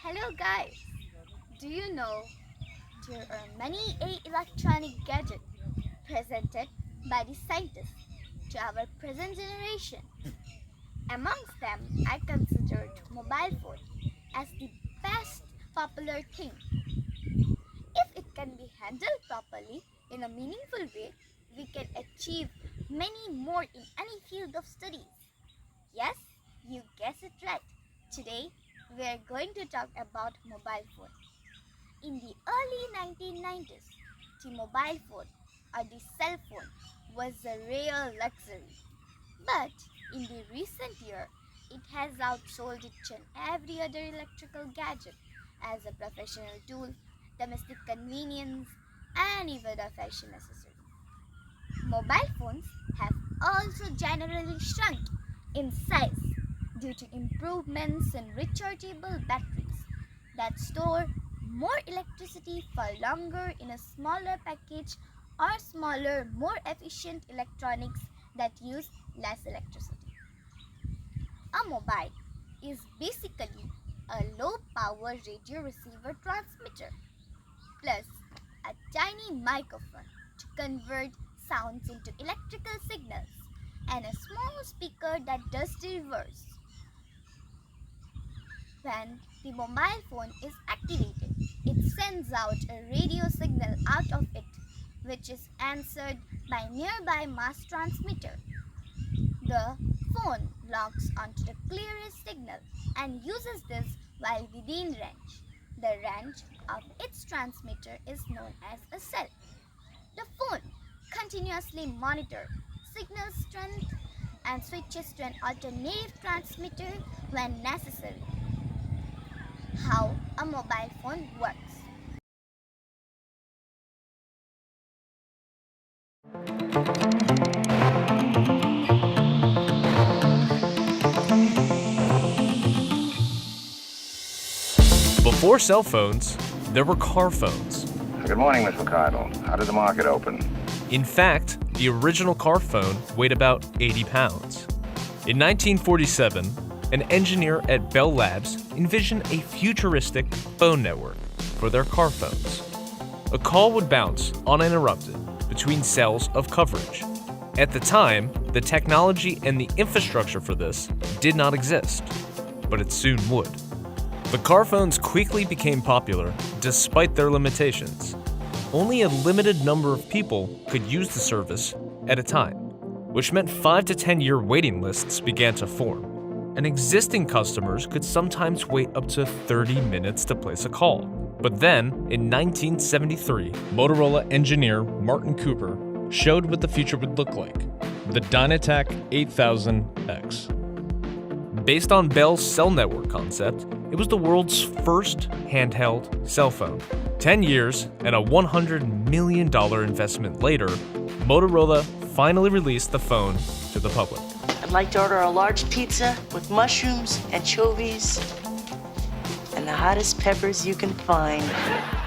Hello guys, do you know there are many electronic gadgets presented by the scientists to our present generation? Amongst them, I considered mobile phone as the best popular thing. If it can be handled properly in a meaningful way, we can achieve many more in any field of studies. Yes, you guessed it right. Today, we are going to talk about mobile phone. In the early 1990s, the mobile phone or the cell phone was a real luxury. But in the recent year, it has outsold each and every other electrical gadget as a professional tool, domestic convenience, and even a fashion accessory. Mobile phones have also generally shrunk in size due to improvements in rechargeable batteries that store more electricity for longer in a smaller package or smaller, more efficient electronics that use less electricity. A mobile is basically a low power radio receiver transmitter plus a tiny microphone to convert sounds into electrical signals and a small speaker that does the reverse. When the mobile phone is activated, it sends out a radio signal out of it, which is answered by nearby mass transmitter. The phone locks onto the clearest signal and uses this while within range. The range of its transmitter is known as a cell. The phone continuously monitors signal strength and switches to an alternative transmitter when necessary. How a mobile phone works. Before cell phones, there were car phones. Good morning, Miss Ricardo. How did the market open? In fact, the original car phone weighed about 80 pounds. In 1947, an engineer at Bell Labs envisioned a futuristic phone network for their car phones. A call would bounce uninterrupted between cells of coverage. At the time, the technology and the infrastructure for this did not exist, but it soon would. The car phones quickly became popular despite their limitations. Only a limited number of people could use the service at a time, which meant 5 to 10 year waiting lists began to form, and existing customers could sometimes wait up to 30 minutes to place a call. But then, in 1973, Motorola engineer Martin Cooper showed what the future would look like, the Dynatac 8000X. Based on Bell's cell network concept, it was the world's first handheld cell phone. 10 years and a $100 million investment later, Motorola finally released the phone to the public. I'd like to order a large pizza with mushrooms, anchovies, and the hottest peppers you can find.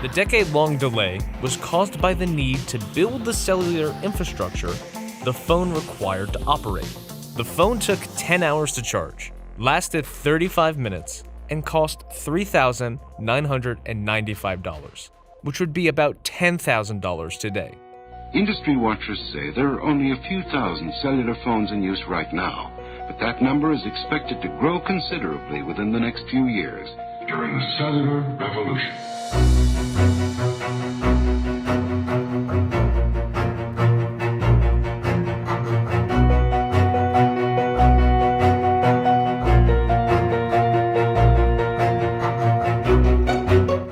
The decade-long delay was caused by the need to build the cellular infrastructure the phone required to operate. The phone took 10 hours to charge, lasted 35 minutes, and cost $3,995, which would be about $10,000 today. Industry watchers say there are only a few thousand cellular phones in use right now, but that number is expected to grow considerably within the next few years. During the cellular revolution.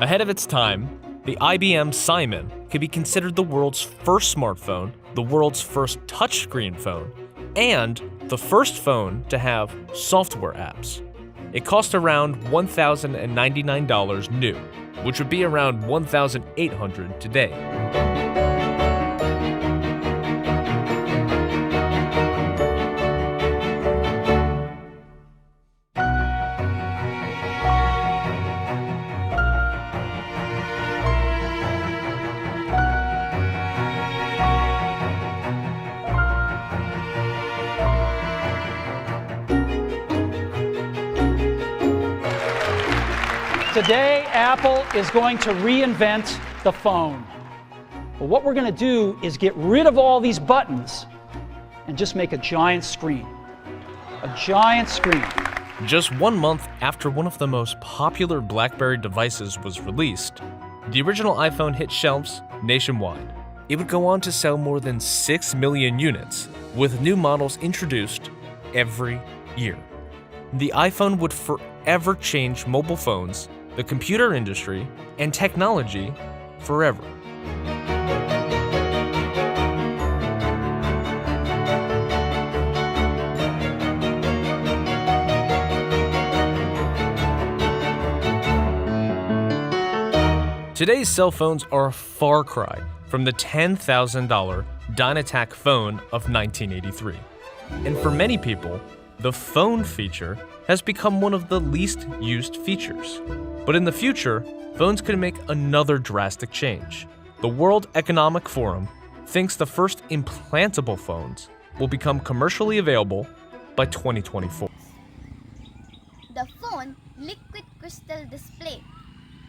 Ahead of its time, the IBM Simon could be considered the world's first smartphone, the world's first touchscreen phone, and the first phone to have software apps. It cost around $1,099 new, which would be around $1,800 today. Today, Apple is going to reinvent the phone. But what we're going to do is get rid of all these buttons and just make a giant screen. A giant screen. Just 1 month after one of the most popular BlackBerry devices was released, the original iPhone hit shelves nationwide. It would go on to sell more than 6 million units, with new models introduced every year. The iPhone would forever change mobile phones, the computer industry, and technology forever. Today's cell phones are a far cry from the $10,000 Dynatac phone of 1983. And for many people, the phone feature has become one of the least used features. But in the future, phones could make another drastic change. The World Economic Forum thinks the first implantable phones will become commercially available by 2024. The phone liquid crystal display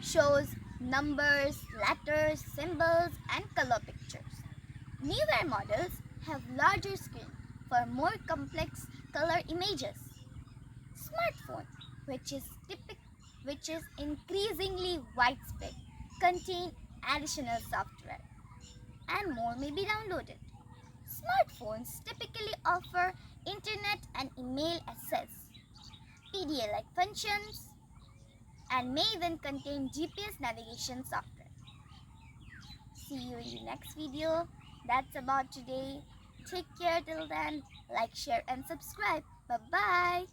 shows numbers, letters, symbols, and color pictures. Newer models have larger screen for more complex color images. Smartphone, which is increasingly widespread, contain additional software, and more may be downloaded. Smartphones typically offer internet and email access, PDA-like functions, and may even contain GPS navigation software. See you in the next video. That's about today. Take care till then. Like, share, and subscribe. Bye-bye.